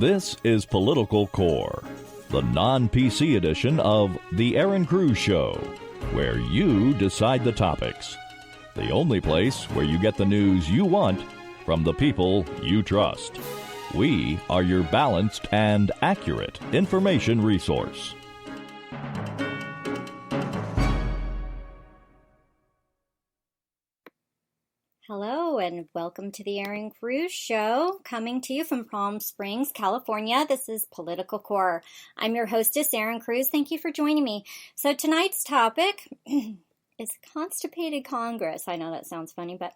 This is Political Core, the non-PC edition of The Aaron Cruz Show, where you decide the topics. The only place where you get the news you want from the people you trust. We are your balanced and accurate information resource. Hello and welcome to the Aaron Cruz Show, coming to you from Palm Springs, California. This is Political Core. I'm your hostess, Aaron Cruz. Thank you for joining me. So tonight's topic is Constipated Congress. I know that sounds funny, but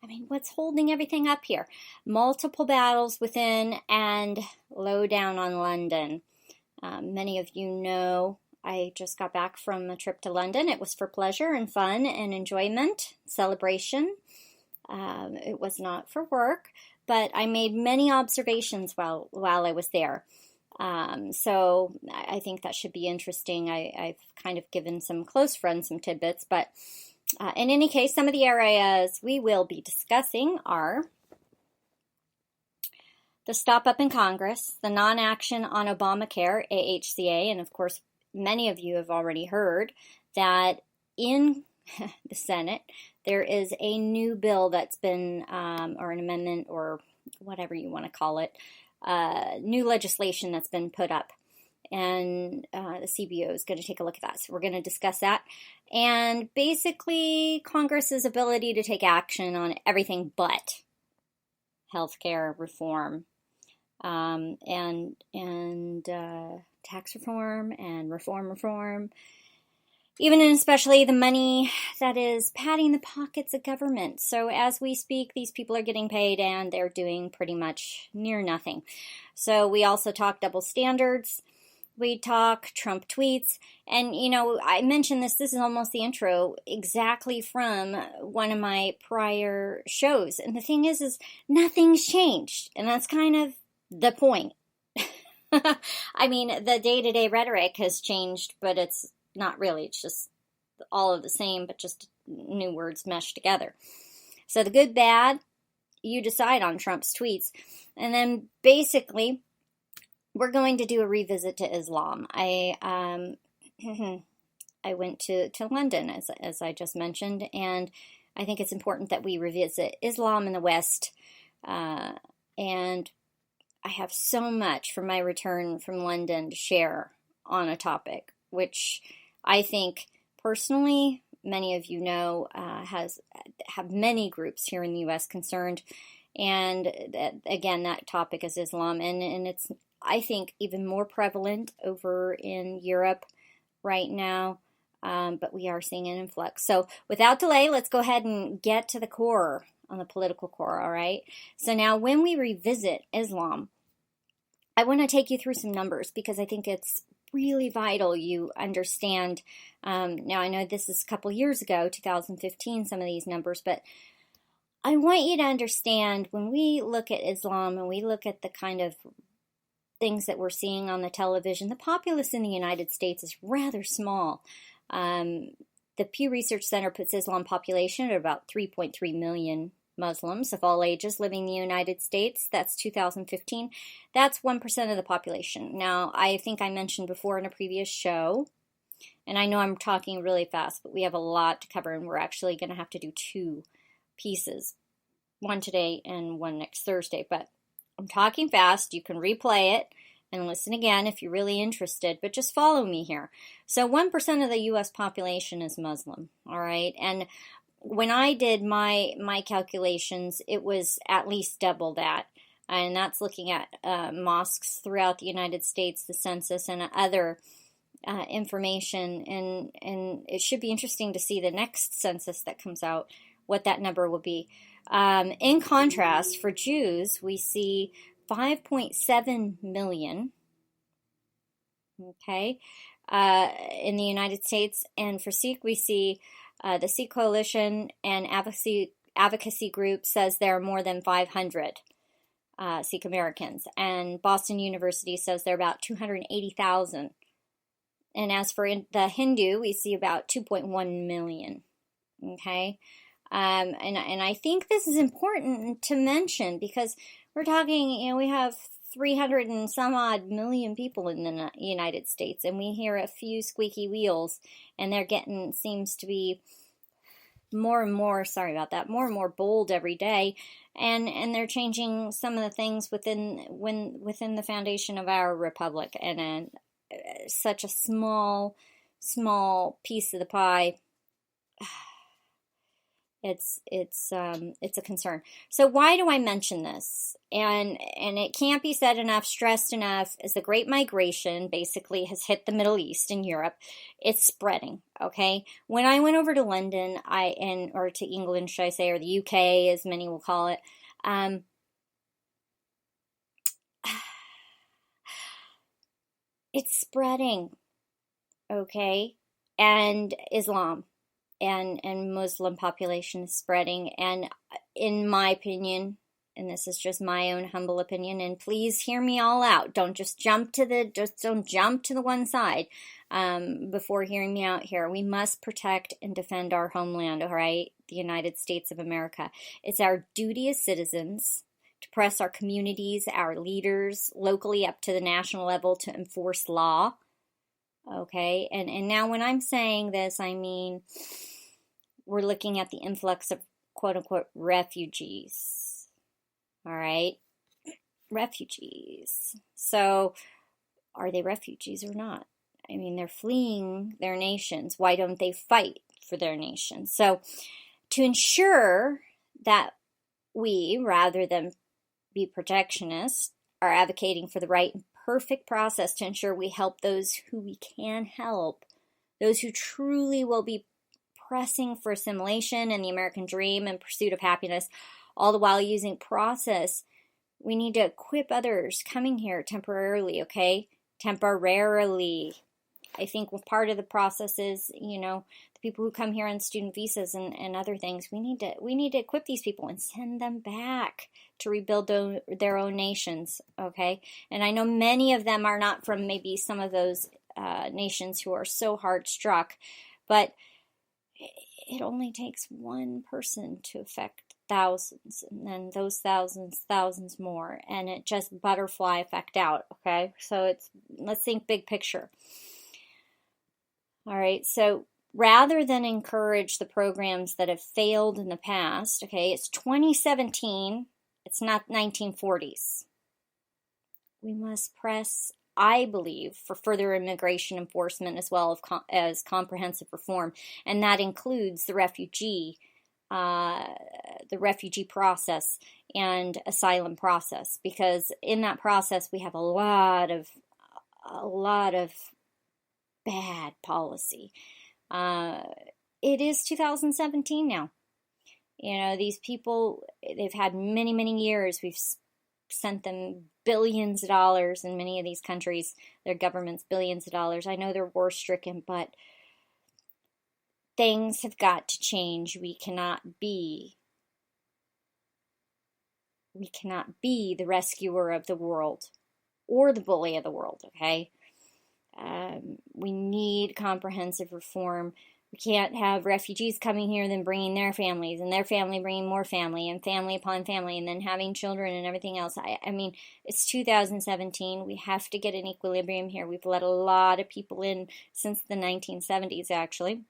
I mean, what's holding everything up here? Multiple battles within and Lowdown on London. Many of you know I just got back from a trip to London. It was for pleasure and fun and enjoyment, celebration. It was not for work, but I made many observations while I was there. So I think that should be interesting. I've kind of given some close friends some tidbits, but in any case, some of the areas we will be discussing are the stop up in Congress, the non-action on Obamacare, AHCA, and of course, many of you have already heard that in the Senate, there is a new bill that's been, or an amendment, or whatever you want to call it, new legislation that's been put up. And the CBO is going to take a look at that. So we're going to discuss that. And basically, Congress's ability to take action on everything but healthcare reform, and tax reform and reform. Even and especially the money that is padding the pockets of government. So as we speak, these people are getting paid and they're doing pretty much near nothing. So we also talk double standards. We talk Trump tweets. And, you know, I mentioned this is almost the intro exactly from one of my prior shows. And the thing is nothing's changed. And that's kind of the point. I mean, the day-to-day rhetoric has changed, but it's not really. It's just all of the same, but just new words meshed together. So the good, bad, you decide on Trump's tweets. And then basically, we're going to do a revisit to Islam. I went to London, as I just mentioned, and I think it's important that we revisit Islam in the West. And I have so much from my return from London to share on a topic, which I think personally, many of you know, have many groups here in the U.S. concerned. And again, that topic is Islam. And it's, I think, even more prevalent over in Europe right now. But we are seeing an influx. So without delay, let's go ahead and get to the core on the political core, all right? So now when we revisit Islam, I want to take you through some numbers because I think it's really vital you understand. Now, I know this is a couple years ago, 2015, some of these numbers, but I want you to understand when we look at Islam and we look at the kind of things that we're seeing on the television, the populace in the United States is rather small. The Pew Research Center puts Islam population at about 3.3 million Muslims of all ages living in the United States. That's 2015. That's 1% of the population. Now, I think I mentioned before in a previous show, and I know I'm talking really fast, but we have a lot to cover, and we're actually going to have to do two pieces, one today and one next Thursday. But I'm talking fast. You can replay it and listen again if you're really interested, but just follow me here. So 1% of the U.S. population is Muslim, all right? And when I did my calculations, it was at least double that. And that's looking at mosques throughout the United States, the census, and other information. And it should be interesting to see the next census that comes out, what that number will be. In contrast, for Jews, we see 5.7 million, okay, in the United States. And for Sikh, we see the Sikh Coalition and advocacy group says there are more than 500 Sikh Americans. And Boston University says there are about 280,000. And as for the Hindu, we see about 2.1 million. Okay? And I think this is important to mention because we're talking, we have 300 and some odd million people in the United States, and we hear a few squeaky wheels, and they're getting, seems to be more and more, sorry about that, more and more bold every day, and they're changing some of the things within the foundation of our republic, and such a small piece of the pie. It's a concern. So why do I mention this? And it can't be said enough, stressed enough, as the Great Migration basically has hit the Middle East and Europe. It's spreading, okay? When I went over to London, or to England, should I say, or the UK, as many will call it, it's spreading, okay? And Islam and Muslim population is spreading, and in my opinion, and this is just my own humble opinion, and please hear me all out, don't jump to the one side before hearing me out here. We must protect and defend our homeland, all right, the United States of America. It's our duty as citizens to press our communities, our leaders, locally up to the national level, to enforce law. Okay, and now when I'm saying this, I mean we're looking at the influx of quote-unquote refugees. All right, refugees. So are they refugees or not? I mean, they're fleeing their nations. Why don't they fight for their nation? So to ensure that we, rather than be protectionists, are advocating for the right and perfect process to ensure we help those who we can help, those who truly will be pressing for assimilation and the American dream and pursuit of happiness, all the while using process. We need to equip others coming here temporarily, okay? Temporarily. I think part of the process is, the people who come here on student visas and other things, we need to equip these people and send them back to rebuild their own nations, okay? And I know many of them are not from maybe some of those nations who are so hard struck, but it only takes one person to affect thousands, and then those thousands more, and it just butterfly effect out, okay? So let's think big picture. All right, so rather than encourage the programs that have failed in the past, okay, it's 2017, it's not 1940s. We must press, I believe, for further immigration enforcement as well as comprehensive reform, and that includes the refugee process and asylum process, because in that process we have a lot of bad policy. It is 2017 now. These people, they've had many, many years. We've sent them billions of dollars in many of these countries, their governments, billions of dollars. I know they're war-stricken, but things have got to change. We cannot be the rescuer of the world or the bully of the world, okay? We need comprehensive reform. We can't have refugees coming here, then bringing their families, and their family bringing more family, and family upon family, and then having children and everything else. I mean, it's 2017. We have to get an equilibrium here. We've let a lot of people in since the 1970s, actually,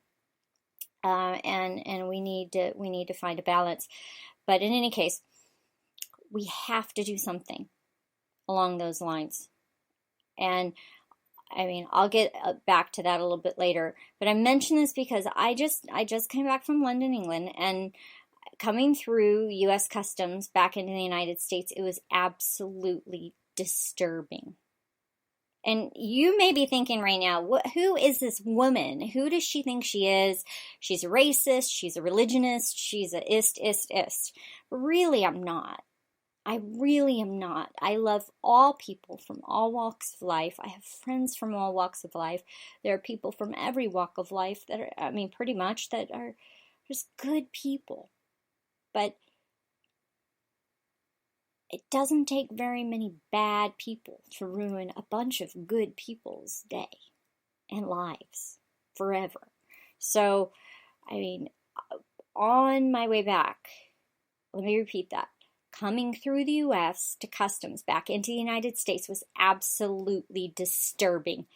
and we need to find a balance. But in any case, we have to do something along those lines. And I mean, I'll get back to that a little bit later, but I mention this because I just came back from London, England, and coming through U.S. Customs back into the United States, it was absolutely disturbing. And you may be thinking right now, who is this woman? Who does she think she is? She's a racist, she's a religionist, she's a ist. But really, I'm not. I really am not. I love all people from all walks of life. I have friends from all walks of life. There are people from every walk of life that are, pretty much, that are just good people. But it doesn't take very many bad people to ruin a bunch of good people's day and lives forever. So, on my way back, let me repeat that. coming through the U.S. to customs back into the United States was absolutely disturbing.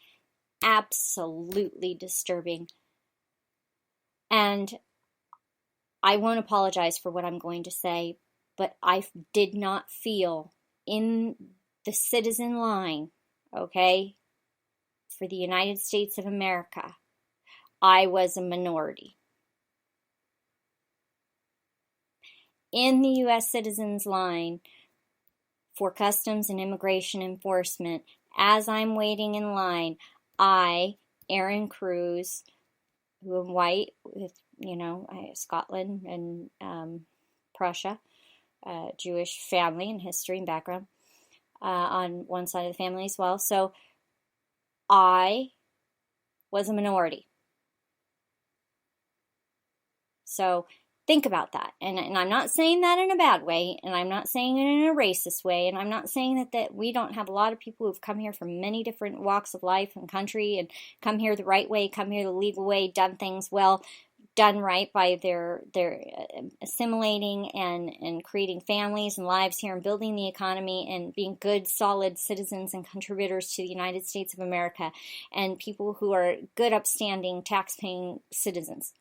Absolutely disturbing. And I won't apologize for what I'm going to say, but I did not feel in the citizen line, okay, for the United States of America, I was a minority. In the U.S. citizens line for customs and immigration enforcement, as I'm waiting in line, I, Erin Cruz, who am white with, Scotland and Prussia, Jewish family and history and background on one side of the family as well. So I was a minority. So think about that. And I'm not saying that in a bad way, and I'm not saying it in a racist way, and I'm not saying that we don't have a lot of people who've come here from many different walks of life and country and come here the right way, come here the legal way, done things well, done right by their assimilating and creating families and lives here and building the economy and being good, solid citizens and contributors to the United States of America, and people who are good, upstanding, tax-paying citizens.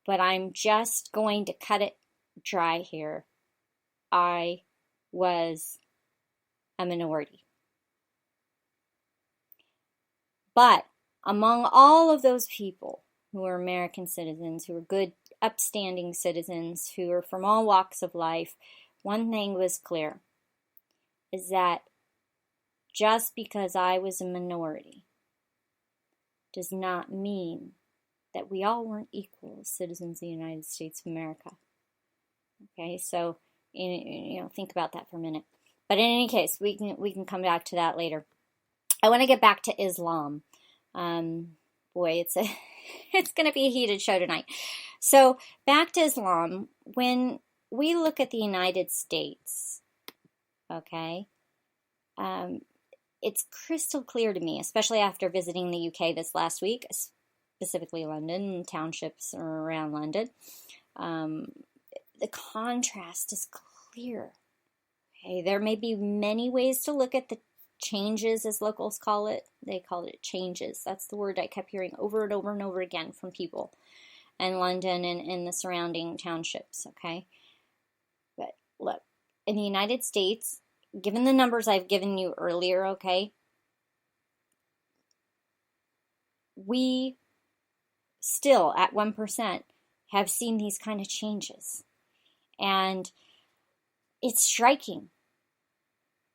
But I'm just going to cut it dry here. I was a minority. But among all of those people who are American citizens, who are good, upstanding citizens, who are from all walks of life, one thing was clear, is that just because I was a minority does not mean that we all weren't equal citizens of the United States of America. Okay, so think about that for a minute. But in any case, we can come back to that later. I want to get back to Islam. Boy, it's going to be a heated show tonight. So back to Islam. When we look at the United States, okay, it's crystal clear to me, especially after visiting the UK this last week, specifically London and townships around London. The contrast is clear. Okay, there may be many ways to look at the changes, as locals call it. They call it changes. That's the word I kept hearing over and over and over again from people in London and in the surrounding townships, okay? But look, in the United States, given the numbers I've given you earlier, okay, we still at 1% have seen these kind of changes. And it's striking.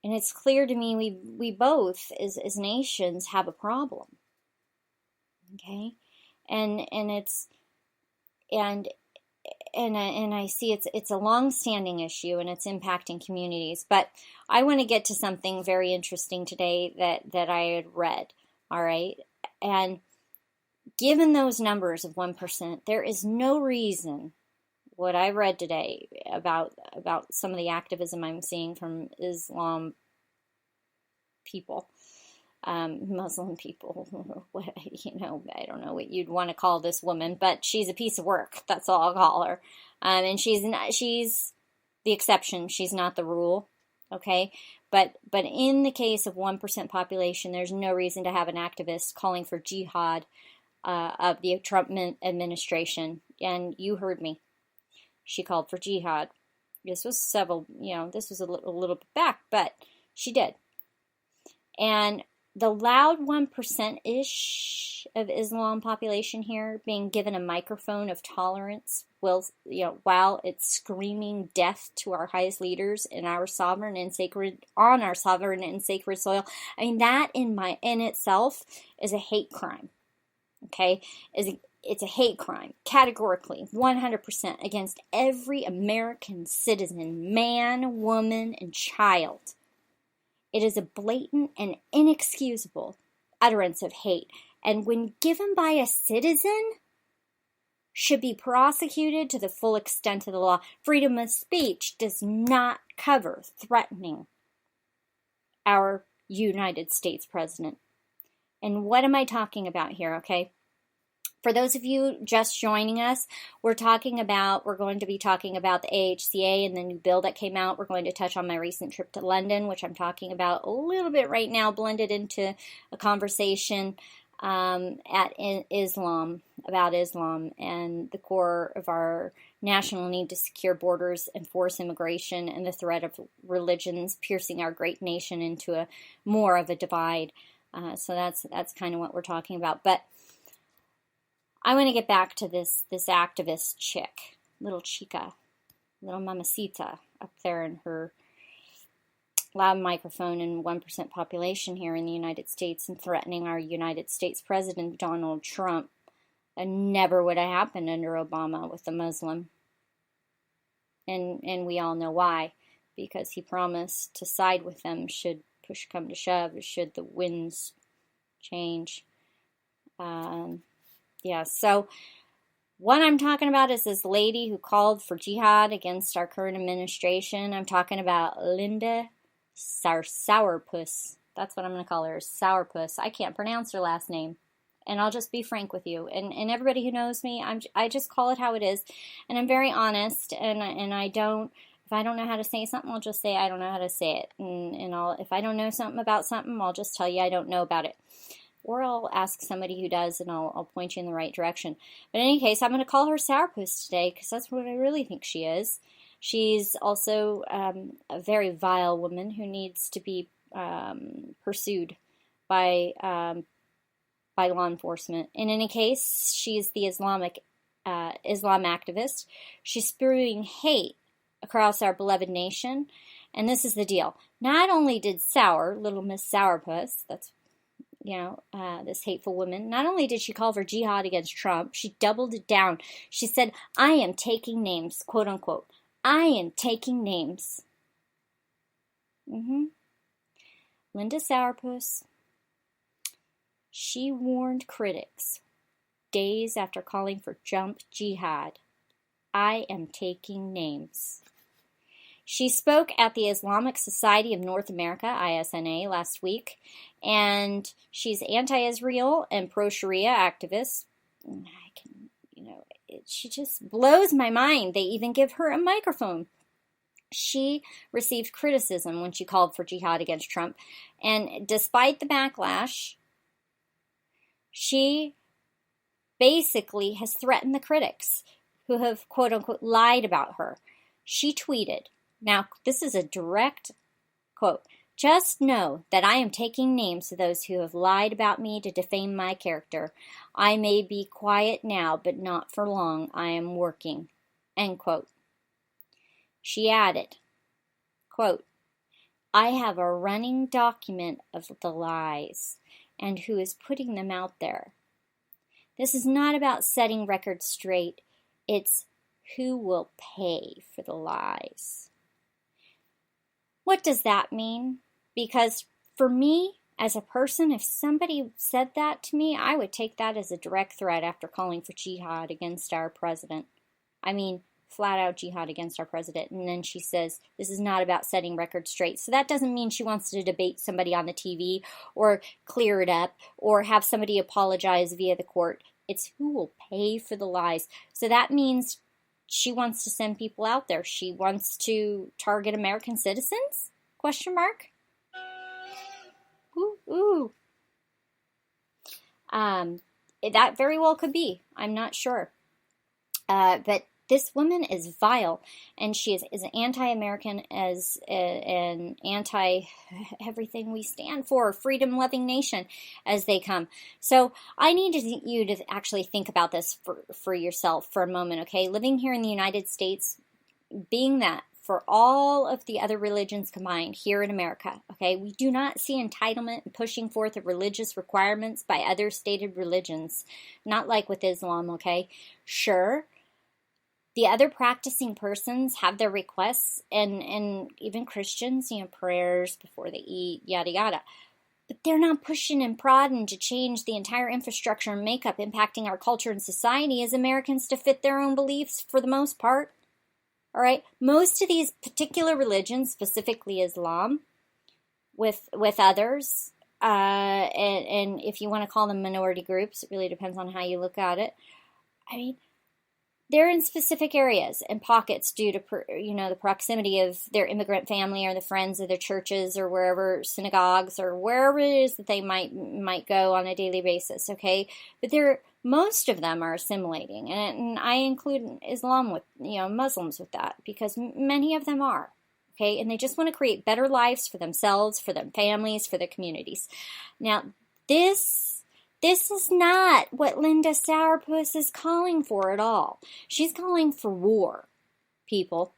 And it's clear to me we both as nations have a problem. Okay? And I see it's a long-standing issue and it's impacting communities. But I want to get to something very interesting today that I had read. All right? And given those numbers of 1%, there is no reason what I read today about some of the activism I'm seeing from Islam people, Muslim people, I don't know what you'd want to call this woman, but she's a piece of work. That's all I'll call her. And she's the exception. She's not the rule. Okay. But in the case of 1% population, there's no reason to have an activist calling for jihad of the Trump administration. And you heard me. She called for jihad. This was this was a little bit back, but she did. And the loud 1%-ish of Islam population here being given a microphone of tolerance while it's screaming death to our highest leaders in our sovereign and sacred soil. I mean, that in itself is a hate crime. Okay? It's a hate crime, categorically, 100% against every American citizen, man, woman, and child. It is a blatant and inexcusable utterance of hate, and when given by a citizen, should be prosecuted to the full extent of the law. Freedom of speech does not cover threatening our United States president. And what am I talking about here, okay? For those of you just joining us, we're going to be talking about the AHCA and the new bill that came out. We're going to touch on my recent trip to London, which I'm talking about a little bit right now, blended into a conversation about Islam and the core of our national need to secure borders, enforce immigration, and the threat of religions piercing our great nation into more of a divide. So that's kind of what we're talking about. But I want to get back to this activist chick, little chica, little mamacita up there in her loud microphone and 1% population here in the United States and threatening our United States President Donald Trump. It never would have happened under Obama with a Muslim. And we all know why, because he promised to side with them should push come to shove, should the winds change. So what I'm talking about is this lady who called for jihad against our current administration. I'm talking about Linda Sourpuss. That's what I'm going to call her, Sourpuss. I can't pronounce her last name. And I'll just be frank with you. And everybody who knows me, I just call it how it is. And I'm very honest. And I don't, if I don't know how to say something, I'll just say I don't know how to say it. And if I don't know something about something, I'll just tell you I don't know about it. Or I'll ask somebody who does, and I'll point you in the right direction. But in any case, I'm going to call her Sourpuss today, because that's what I really think she is. She's also a very vile woman who needs to be pursued by law enforcement. In any case, she's the Islam activist. She's spewing hate across our beloved nation. And this is the deal. Not only did little Miss Sourpuss, that's this hateful woman, not only did she call for jihad against Trump, she doubled it down. She said, I am taking names, quote unquote. I am taking names. Linda Sourpuss, she warned critics days after calling for jihad. I am taking names. She spoke at the Islamic Society of North America, ISNA, last week, and she's anti-Israel and pro-Sharia activist. She just blows my mind. They even give her a microphone. She received criticism when she called for jihad against Trump, and despite the backlash, she basically has threatened the critics who have, quote-unquote, lied about her. She tweeted, now, this is a direct quote, just know that I am taking names of those who have lied about me to defame my character. I may be quiet now, but not for long. I am working. End quote. She added, quote, I have a running document of the lies and who is putting them out there. This is not about setting records straight. It's who will pay for the lies. What does that mean? Because for me, as a person, if somebody said that to me, I would take that as a direct threat after calling for jihad against our president. I mean, flat out jihad against our president. And then she says, this is not about setting records straight. So that doesn't mean she wants to debate somebody on the TV or clear it up or have somebody apologize via the court. It's who will pay for the lies. So that means she wants to send people out there. She wants to target American citizens? Question mark. Ooh. That very well could be. I'm not sure. But this woman is vile, and she is as anti-American as an anti-everything we stand for, freedom-loving nation as they come. So I need you to actually think about this for yourself for a moment, okay? Living here in the United States, being that for all of the other religions combined here in America, okay? We do not see entitlement and pushing forth of religious requirements by other stated religions. Not like with Islam, okay? Sure, the other practicing persons have their requests, and even Christians, prayers before they eat, yada yada. But they're not pushing and prodding to change the entire infrastructure and makeup impacting our culture and society as Americans to fit their own beliefs for the most part. All right, most of these particular religions, specifically Islam, with others, and if you want to call them minority groups, it really depends on how you look at it. I mean, they're in specific areas and pockets due to, the proximity of their immigrant family or the friends of their churches or wherever, synagogues or wherever it is that they might go on a daily basis, okay? But most of them are assimilating, and I include Islam with, Muslims with that, because many of them are, okay? And they just want to create better lives for themselves, for their families, for their communities. Now, this is not what Linda Sourpuss is calling for at all. She's calling for war, people.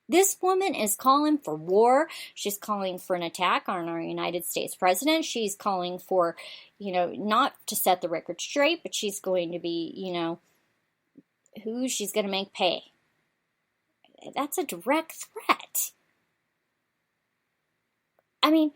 This woman is calling for war. She's calling for an attack on our United States president. She's calling for, not to set the record straight, but she's going to be, who she's going to make pay. That's a direct threat. I mean,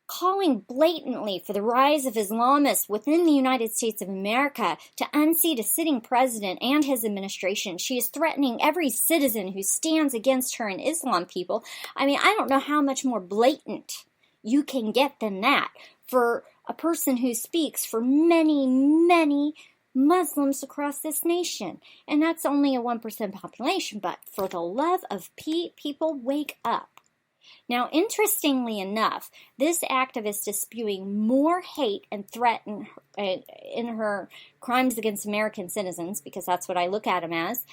calling blatantly for the rise of Islamists within the United States of America to unseat a sitting president and his administration. She is threatening every citizen who stands against her and Islam, people. I mean, I don't know how much more blatant you can get than that for a person who speaks for many, many Muslims across this nation. And that's only a 1% population, but for the love of Pete, people, wake up. Now, interestingly enough, this activist is spewing more hate and threat in her crimes against American citizens, because that's what I look at them as,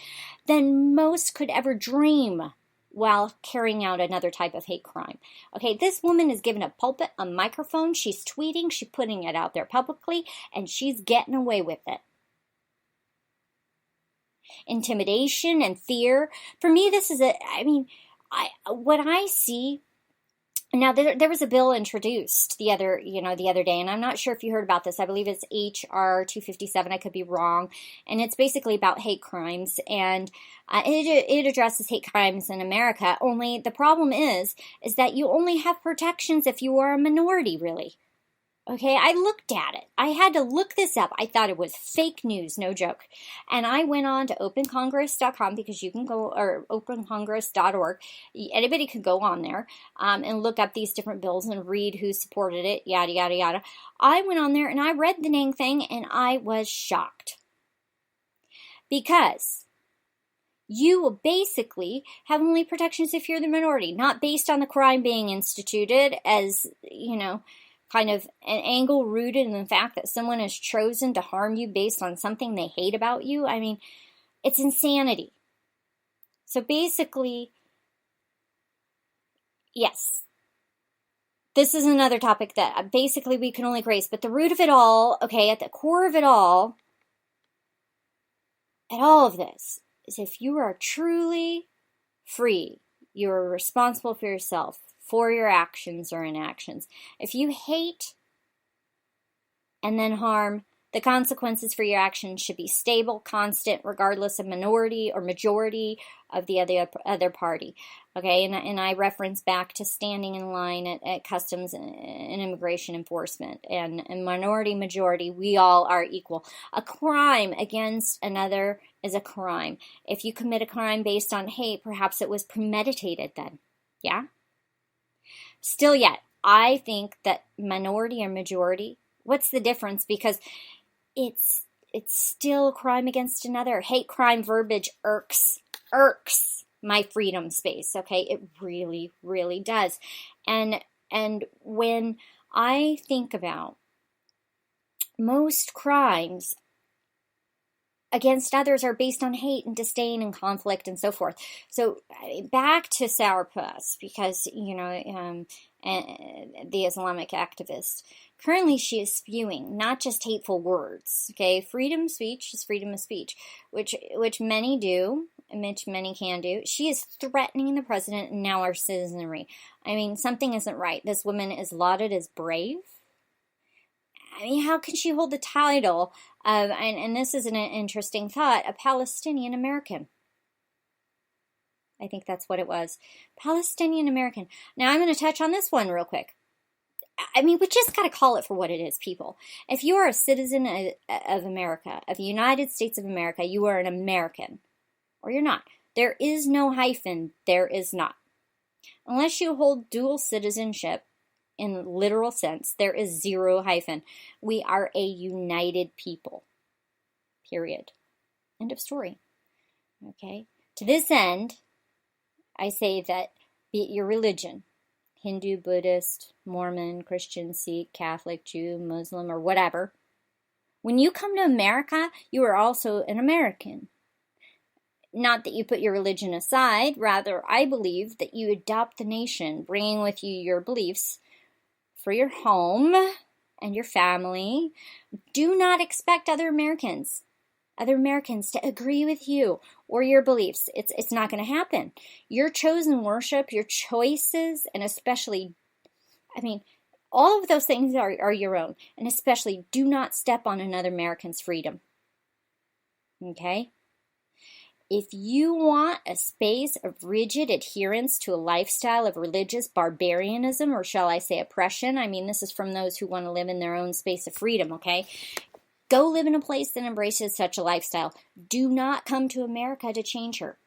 than most could ever dream while carrying out another type of hate crime. Okay, this woman is given a pulpit, a microphone, she's tweeting, she's putting it out there publicly, and she's getting away with it. Intimidation and fear. For me, this is what I see. Now, there was a bill introduced the other day, and I'm not sure if you heard about this. I believe it's H.R. 257. I could be wrong. And it's basically about hate crimes, and it addresses hate crimes in America. Only the problem is that you only have protections if you are a minority, really. Okay, I looked at it. I had to look this up. I thought it was fake news, no joke. And I went on to opencongress.com, because you can go, or opencongress.org. Anybody could go on there and look up these different bills and read who supported it, yada, yada, yada. I went on there and I read the dang thing, and I was shocked. Because you will basically have only protections if you're the minority, not based on the crime being instituted as, kind of an angle rooted in the fact that someone has chosen to harm you based on something they hate about you. I mean, it's insanity. So basically, yes, this is another topic that basically we can only grace, but the root of it all, okay, at the core of it all of this, is if you are truly free, you are responsible for yourself, for your actions or inactions. If you hate and then harm, the consequences for your actions should be stable, constant, regardless of minority or majority of the other party. Okay, and I reference back to standing in line at customs and immigration enforcement. And minority, majority, we all are equal. A crime against another is a crime. If you commit a crime based on hate, perhaps it was premeditated then. Yeah? Still yet, I think that minority or majority, what's the difference? Because it's still a crime against another. Hate crime verbiage irks my freedom space, okay? It really, really does. And when I think about most crimes against others are based on hate and disdain and conflict and so forth. So back to Sourpuss, because, the Islamic activist. Currently, she is spewing not just hateful words, okay? Freedom of speech is freedom of speech, which many do, and which many can do. She is threatening the president and now our citizenry. I mean, something isn't right. This woman is lauded as brave. I mean, how can she hold the title of, and this is an interesting thought, a Palestinian American? I think that's what it was. Palestinian American. Now, I'm going to touch on this one real quick. I mean, we just got to call it for what it is, people. If you are a citizen of America, of the United States of America, you are an American, or you're not. There is no hyphen. There is not. Unless you hold dual citizenship, in literal sense. There is zero hyphen. We are a united people. Period. End of story. Okay? To this end, I say that be it your religion, Hindu, Buddhist, Mormon, Christian, Sikh, Catholic, Jew, Muslim, or whatever, when you come to America, you are also an American. Not that you put your religion aside, rather, I believe that you adopt the nation, bringing with you your beliefs for your home and your family. Do not expect other Americans to agree with you or your beliefs. It's not going to happen. Your chosen worship, your choices, and especially, all of those things are your own. And especially, do not step on another American's freedom. Okay? If you want a space of rigid adherence to a lifestyle of religious barbarianism, or shall I say oppression, this is from those who want to live in their own space of freedom, okay? Go live in a place that embraces such a lifestyle. Do not come to America to change her.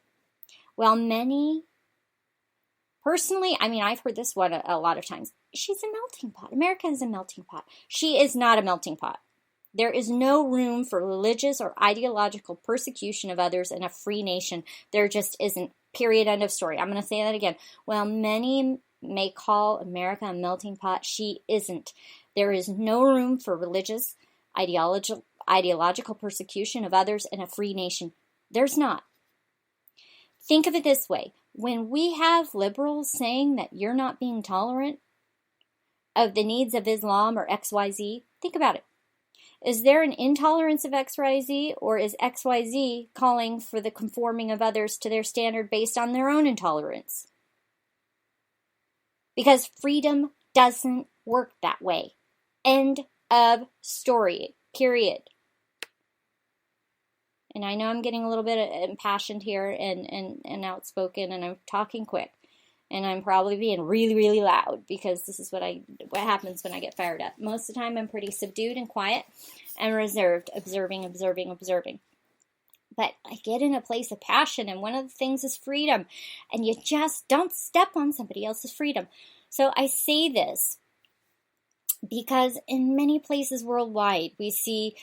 Well, many, personally, I've heard this one a lot of times. She's a melting pot. America is a melting pot. She is not a melting pot. There is no room for religious or ideological persecution of others in a free nation. There just isn't. Period. End of story. I'm going to say that again. While many may call America a melting pot, she isn't. There is no room for religious, ideological persecution of others in a free nation. There's not. Think of it this way. When we have liberals saying that you're not being tolerant of the needs of Islam or XYZ, think about it. Is there an intolerance of XYZ, or is XYZ calling for the conforming of others to their standard based on their own intolerance? Because freedom doesn't work that way. End of story. Period. And I know I'm getting a little bit impassioned here and outspoken, and I'm talking quick. And I'm probably being really, really loud because this is what happens when I get fired up. Most of the time I'm pretty subdued and quiet and reserved, observing. But I get in a place of passion, and one of the things is freedom. And you just don't step on somebody else's freedom. So I say this because in many places worldwide, we see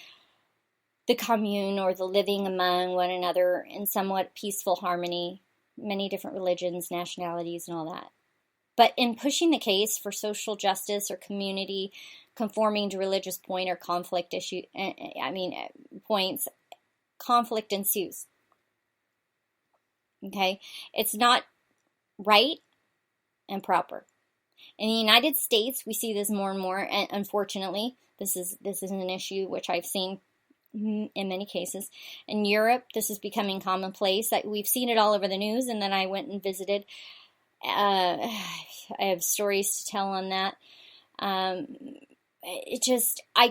the commune or the living among one another in somewhat peaceful harmony. Many different religions, nationalities, and all that. But in pushing the case for social justice or community conforming to religious point or conflict points, conflict ensues. Okay? It's not right and proper. In the United States, we see this more and more, and unfortunately, this is an issue which I've seen in many cases. In Europe, this is becoming commonplace. We've seen it all over the news, and then I went and visited. I have stories to tell on that. I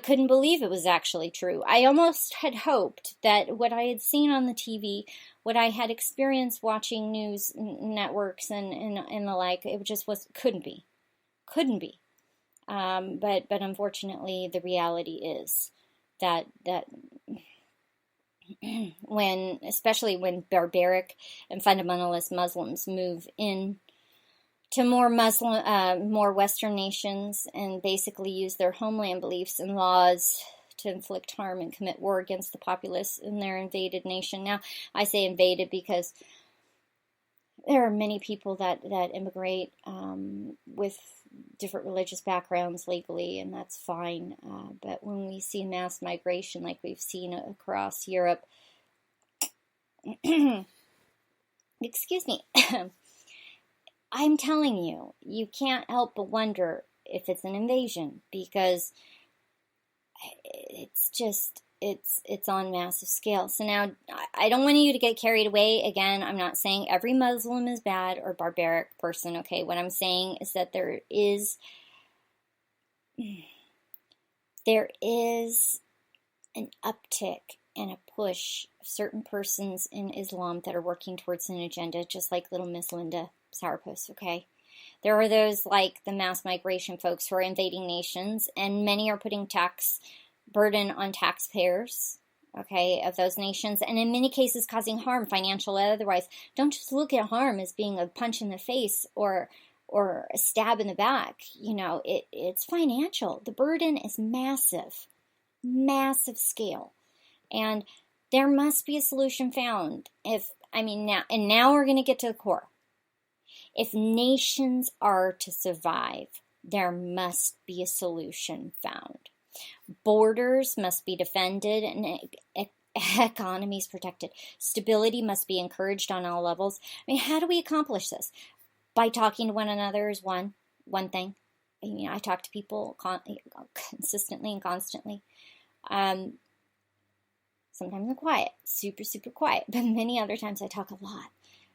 couldn't believe it was actually true. I almost had hoped that what I had seen on the TV, what I had experienced watching news networks and the like, it just couldn't be. But unfortunately, the reality is that especially when barbaric and fundamentalist Muslims move in to more Western nations and basically use their homeland beliefs and laws to inflict harm and commit war against the populace in their invaded nation. Now, I say invaded because there are many people that immigrate with different religious backgrounds legally, and that's fine. But when we see mass migration like we've seen across Europe, excuse me, I'm telling you, you can't help but wonder if it's an invasion, because it's on massive scale. So now, I don't want you to get carried away. Again, I'm not saying every Muslim is bad or barbaric person, okay? What I'm saying is that there is an uptick and a push of certain persons in Islam that are working towards an agenda, just like little Miss Linda Sourpuss, okay? There are those like the mass migration folks who are invading nations, and many are putting tax burden on taxpayers, okay, of those nations, and in many cases causing harm, financial or otherwise. Don't just look at harm as being a punch in the face or or a stab in the back. It's financial. The burden is massive, massive scale. And there must be a solution found. Now we're going to get to the core. If nations are to survive, there must be a solution found. Borders must be defended and economies protected. Stability must be encouraged on all levels. How do we accomplish this? By talking to one another is one thing. I talk to people consistently and constantly. Sometimes I'm quiet, super, super quiet, but many other times I talk a lot.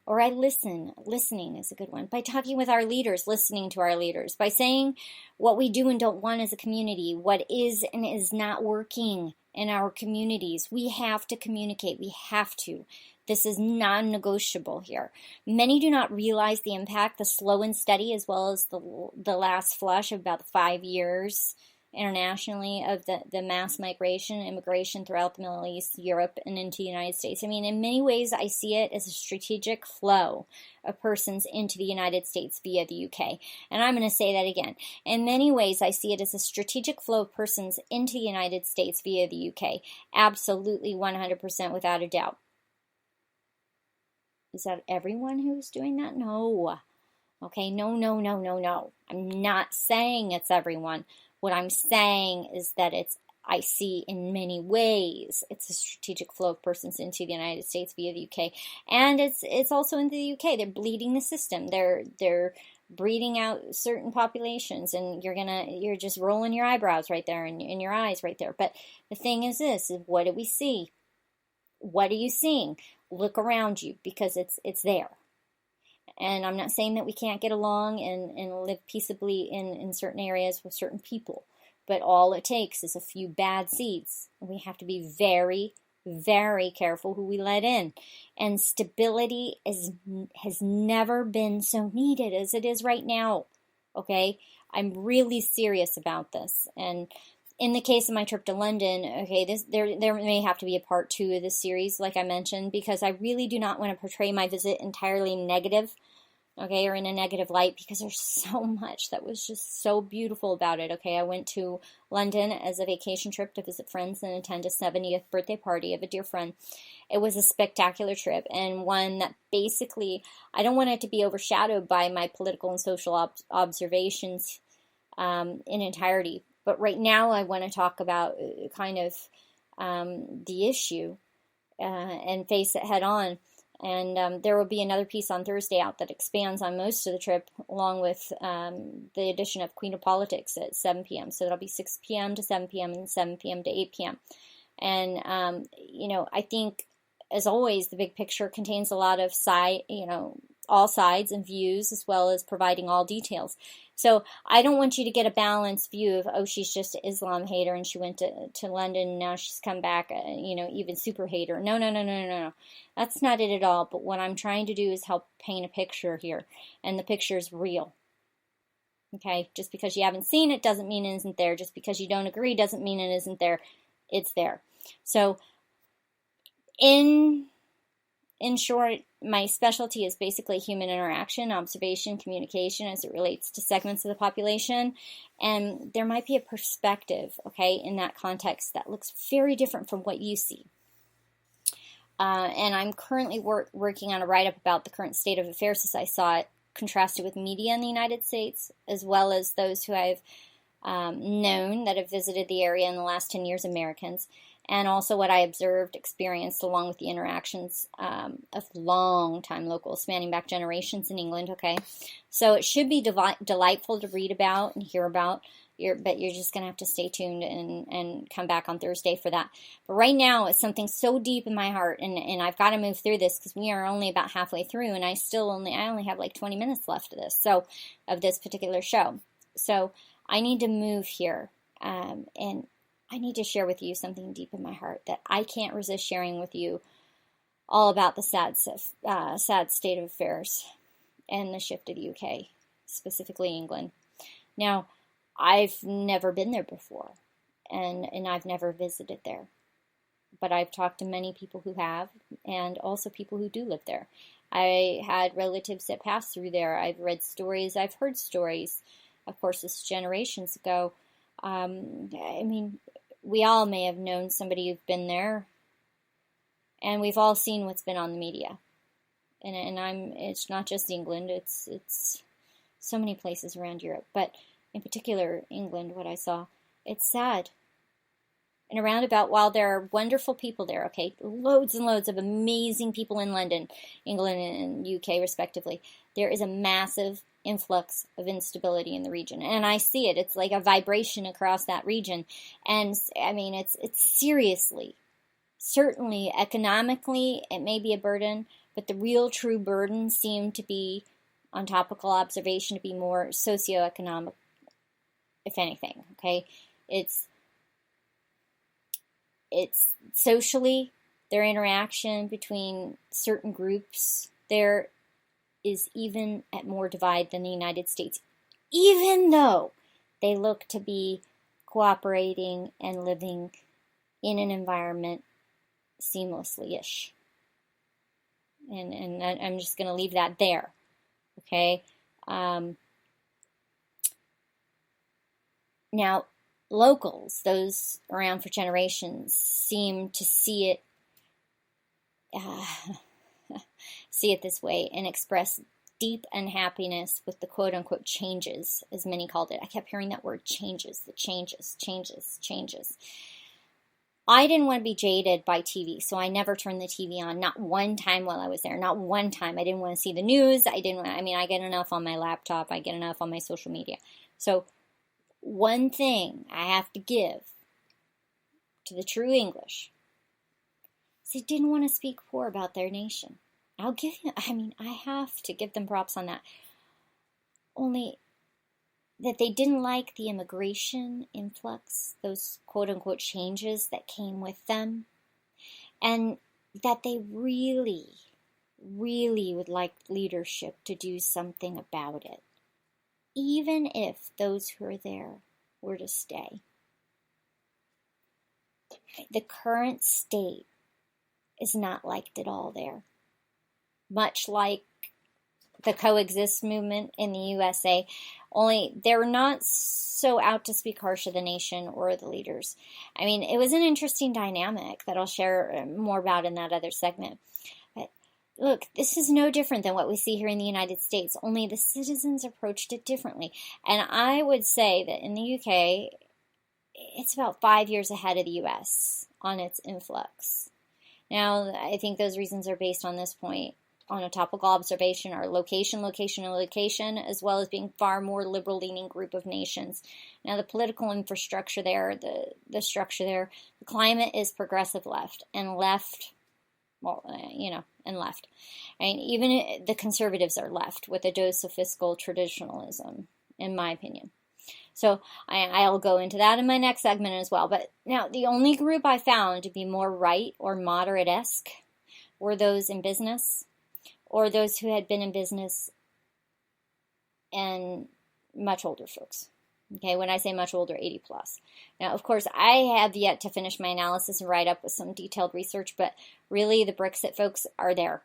Or I listen. Listening is a good one. By talking with our leaders, listening to our leaders. By saying what we do and don't want as a community, what is and is not working in our communities. We have to communicate. We have to. This is non-negotiable here. Many do not realize the impact, the slow and steady, as well as the last flush of about 5 years internationally of the mass migration, immigration throughout the Middle East, Europe, and into the United States. In many ways, I see it as a strategic flow of persons into the United States via the UK. And I'm going to say that again. In many ways, I see it as a strategic flow of persons into the United States via the UK. Absolutely, 100%, without a doubt. Is that everyone who's doing that? No. Okay, no. I'm not saying it's everyone. What I'm saying is that I see in many ways it's a strategic flow of persons into the United States via the UK, and it's also into the UK. They're bleeding the system. They're breeding out certain populations, and you're just rolling your eyebrows right there and your eyes right there. But the thing is this: what do we see? What are you seeing? Look around you, because it's there. And I'm not saying that we can't get along and live peaceably in certain areas with certain people. But all it takes is a few bad seeds. We have to be very, very careful who we let in. And stability has never been so needed as it is right now. Okay? I'm really serious about this. And in the case of my trip to London, okay, there may have to be a part 2 of this series, like I mentioned, because I really do not want to portray my visit entirely negative, okay, or in a negative light, because there's so much that was just so beautiful about it, okay. I went to London as a vacation trip to visit friends and attend a 70th birthday party of a dear friend. It was a spectacular trip, and one that basically, I don't want it to be overshadowed by my political and social observations in entirety. But right now I want to talk about kind of the issue and face it head on. And there will be another piece on Thursday out that expands on most of the trip, along with the addition of Queen of Politics at 7 p.m. So that'll be 6 p.m. to 7 p.m. and 7 p.m. to 8 p.m. And, I think, as always, the big picture contains a lot of all sides and views, as well as providing all details. So I don't want you to get a balanced view of, oh, she's just an Islam hater and she went to London and now she's come back, even super hater. No. That's not it at all. But what I'm trying to do is help paint a picture here. And the picture is real. Okay? Just because you haven't seen it doesn't mean it isn't there. Just because you don't agree doesn't mean it isn't there. It's there. So in short, my specialty is basically human interaction, observation, communication as it relates to segments of the population. And there might be a perspective, okay, in that context that looks very different from what you see. And I'm currently working on a write-up about the current state of affairs as I saw it, contrasted with media in the United States, as well as those who I've known that have visited the area in the last 10 years, Americans. And also what I observed, experienced, along with the interactions of long-time locals spanning back generations in England, okay? So it should be delightful to read about and hear about, but you're just going to have to stay tuned and come back on Thursday for that. But right now, it's something so deep in my heart, and I've got to move through this because we are only about halfway through, and I only have like 20 minutes left of this particular show. So I need to move here, and I need to share with you something deep in my heart that I can't resist sharing with you, all about the sad state of affairs and the shift to the UK, specifically England. Now, I've never been there before, and I've never visited there. But I've talked to many people who have, and also people who do live there. I had relatives that passed through there. I've read stories. I've heard stories. Of course, this is generations ago. I mean, we all may have known somebody who's been there, and we've all seen what's been on the media. And it's not just England, it's so many places around Europe, but in particular England, what I saw, it's sad. And around about, while there are wonderful people there, okay, loads and loads of amazing people in London, England and UK respectively, there is a massive influx of instability in the region. And I see it. It's like a vibration across that region. And I mean, it's seriously, certainly economically, it may be a burden, but the real true burden seemed to be, on topical observation, to be more socioeconomic, if anything, okay? It's socially, their interaction between certain groups there is even at more divide than the United States, even though they look to be cooperating and living in an environment seamlessly-ish. And I'm just going to leave that there, okay? Now, locals, those around for generations, seem to see it this way and express deep unhappiness with the quote-unquote changes, as many called it. I kept hearing that word, changes, the changes. I didn't want to be jaded by TV, so I never turned the TV on, not one time while I was there, not one time. I didn't want to see the news. I get enough on my laptop. I get enough on my social media. So one thing I have to give to the true English is they didn't want to speak poor about their nation. I have to give them props on that. Only that they didn't like the immigration influx, those quote-unquote changes that came with them, and that they really, really would like leadership to do something about it, even if those who are there were to stay. The current state is not liked at all there, much like the coexist movement in the USA, only they're not so out to speak harsh of the nation or the leaders. I mean, it was an interesting dynamic that I'll share more about in that other segment. But look, this is no different than what we see here in the United States, only the citizens approached it differently. And I would say that in the UK, it's about 5 years ahead of the US on its influx. Now, I think those reasons are based on this point. On a topical observation are location, as well as being far more liberal-leaning group of nations. Now, the political infrastructure there, the structure there, the climate is progressive left, and left. I mean, even the conservatives are left with a dose of fiscal traditionalism, in my opinion. So I'll go into that in my next segment as well. But now, the only group I found to be more right or moderate-esque were those in business, or those who had been in business and much older folks. Okay, when I say much older, 80 plus. Now, of course, I have yet to finish my analysis and write up with some detailed research, but really the Brexit folks are there.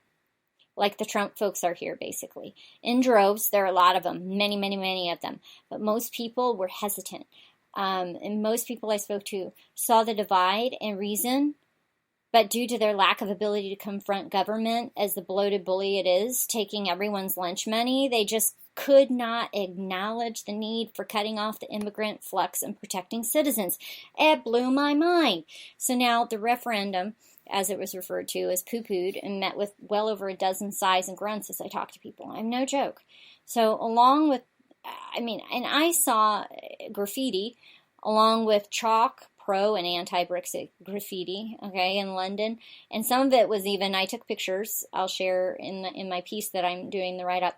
Like the Trump folks are here, basically. In droves, there are a lot of them, many of them. But most people were hesitant. And most people I spoke to saw the divide and reason, but due to their lack of ability to confront government as the bloated bully it is, taking everyone's lunch money, they just could not acknowledge the need for cutting off the immigrant flux and protecting citizens. It blew my mind. So now the referendum, as it was referred to, is poo-pooed and met with well over a dozen sighs and grunts as I talked to people. I'm no joke. So along with, and I saw graffiti along with chalk, pro and anti-Brexit graffiti, okay, in London, and some of it was even, I took pictures, I'll share in my piece that I'm doing the write-up,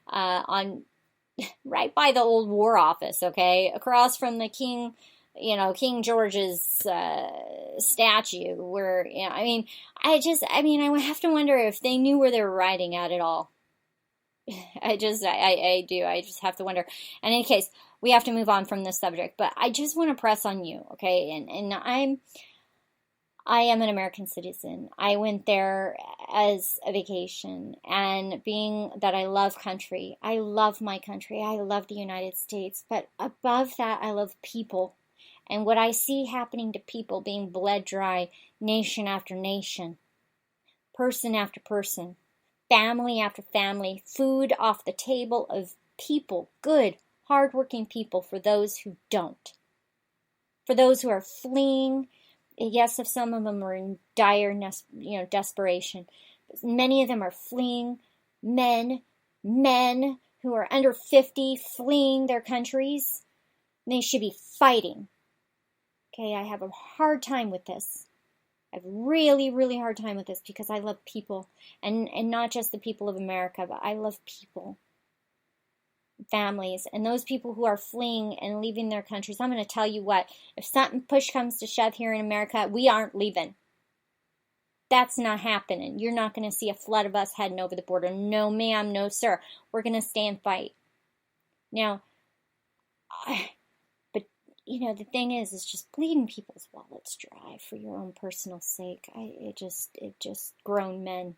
on right by the old War Office, okay, across from the King George's statue, where, I have to wonder if they knew where they were riding at all. I do. I just have to wonder. In any case, we have to move on from this subject, but I just want to press on you, okay? And I am an American citizen. I went there as a vacation, and being that I love country, I love my country, I love the United States, but above that, I love people. And what I see happening to people being bled dry, nation after nation, person after person, family after family, food off the table of people, good, hardworking people for those who don't. For those who are fleeing. Yes, if some of them are in dire, desperation, but many of them are fleeing. Men who are under 50 fleeing their countries. They should be fighting. Okay, I have a hard time with this. I have really, really hard time with this because I love people, and not just the people of America, but I love people. Families, and those people who are fleeing and leaving their countries. I'm going to tell you what, if something push comes to shove here in America, we aren't leaving. That's not happening. You're not going to see a flood of us heading over the border. No ma'am, no sir. We're going to stay and fight. Now, but the thing is just bleeding people's wallets dry for your own personal sake. It just grown men,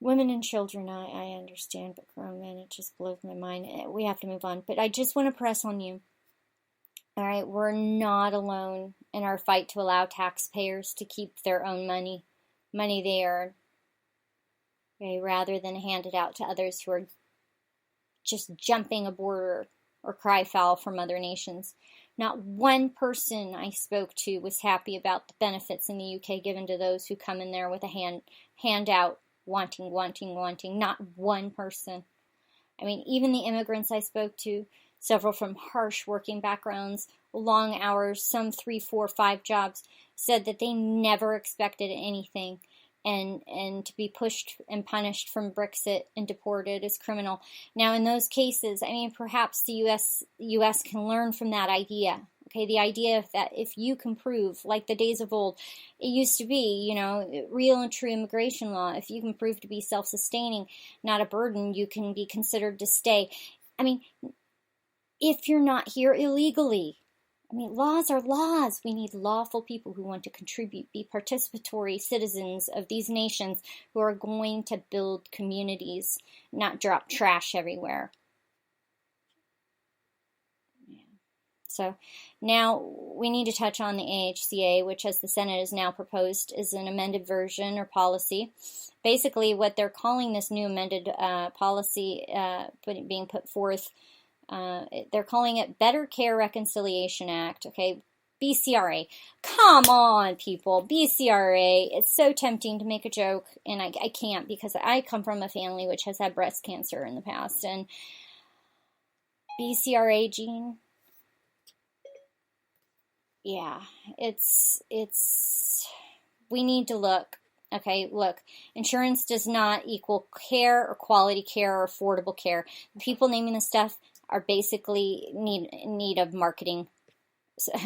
women and children, I understand, but grown men, it just blows my mind. We have to move on. But I just want to press on you. All right, we're not alone in our fight to allow taxpayers to keep their own money they earn, okay, rather than hand it out to others who are just jumping a border or cry foul from other nations. Not one person I spoke to was happy about the benefits in the UK given to those who come in there with a handout. Wanting. Not one person. I mean, even the immigrants I spoke to, several from harsh working backgrounds, long hours, some 3, 4, 5 jobs, said that they never expected anything, and to be pushed and punished from Brexit and deported as criminal. Now, in those cases, I mean, perhaps the U.S. can learn from that idea. Okay, the idea that if you can prove, like the days of old, it used to be, real and true immigration law. If you can prove to be self-sustaining, not a burden, you can be considered to stay. I mean, if you're not here illegally. I mean, laws are laws. We need lawful people who want to contribute, be participatory citizens of these nations who are going to build communities, not drop trash everywhere. So now we need to touch on the AHCA, which, as the Senate has now proposed, is an amended version or policy. Basically, what they're calling this new amended policy being put forth, they're calling it Better Care Reconciliation Act, okay? BCRA. Come on, people. BCRA. It's so tempting to make a joke, and I can't because I come from a family which has had breast cancer in the past. And BCRA, Gene? Yeah, we need to look. Okay, look, insurance does not equal care or quality care or affordable care. The people naming this stuff are basically need of marketing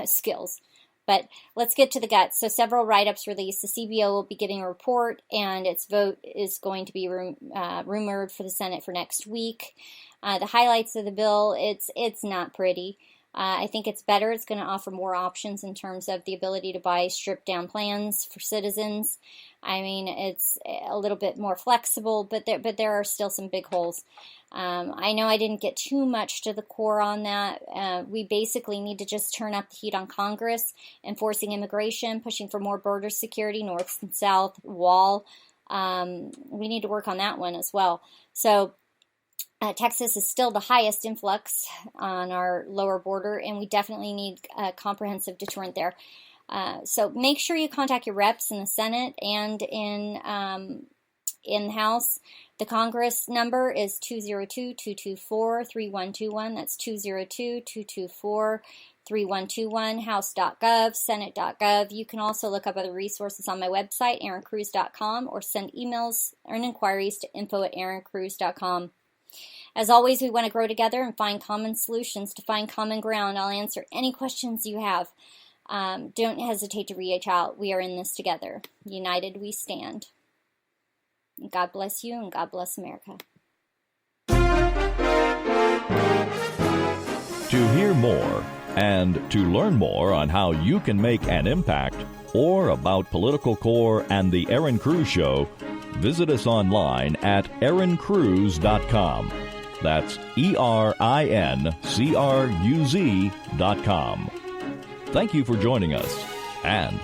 skills. But let's get to the guts. So several write-ups released. The CBO will be getting a report, and its vote is going to be rumored for the Senate for next week. The highlights of the bill, it's not pretty. I think it's better. It's going to offer more options in terms of the ability to buy stripped-down plans for citizens. I mean, it's a little bit more flexible, but there are still some big holes. I know I didn't get too much to the core on that. We basically need to just turn up the heat on Congress, enforcing immigration, pushing for more border security, north and south, wall. We need to work on that one as well. So Texas is still the highest influx on our lower border, and we definitely need a comprehensive deterrent there. So make sure you contact your reps in the Senate and in the House. The Congress number is 202-224-3121. That's 202-224-3121. House.gov, Senate.gov. You can also look up other resources on my website, aaroncruz.com, or send emails and inquiries to info@aaroncruz.com. As always, we want to grow together and find common solutions to find common ground. I'll answer any questions you have. Don't hesitate to reach out. We are in this together. United we stand. God bless you, and God bless America. To hear more, And to learn more on how you can make an impact or about Political Core and the Aaron Cruz Show, visit us online at aaroncruz.com. That's ERINCRUZ.com. Thank you for joining us, and